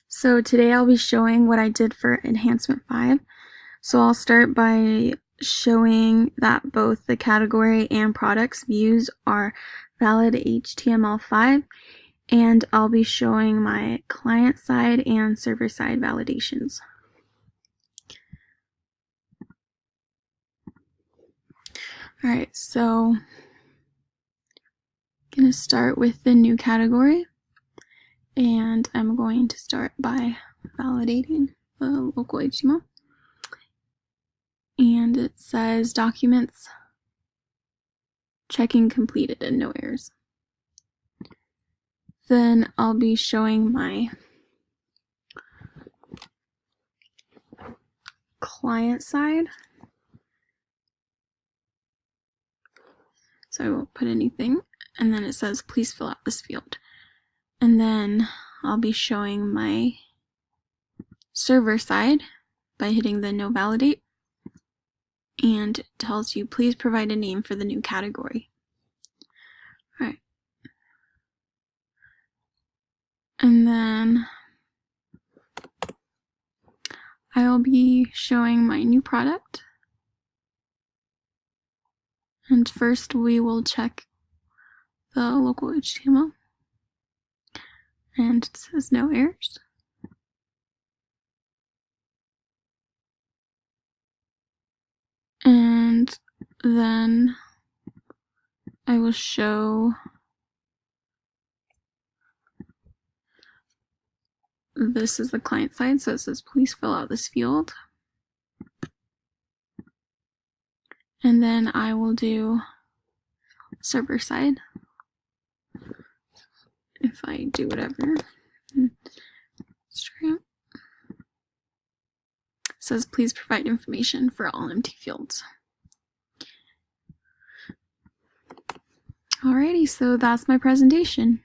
So today I'll be showing what I did for Enhancement 5. So I'll start by showing that both the category and products views are valid HTML5, and I'll be showing my client side and server side validations. Alright, so I'm going to start with the new category, and I'm going to start by validating the local HTML. And it says documents checking completed and no errors. Then I'll be showing my client side. So I won't put anything, and then it says please fill out this field. And then I'll be showing my server side by hitting the no validate, and it tells you please provide a name for the new category. Alright. And then I'll be showing my new product. And first we will check the local HTML. And it says no errors. And then I will show this is the client side, so it says please fill out this field. And then I will do server side. If I do whatever. It says please provide information for all empty fields. Alrighty, so that's my presentation.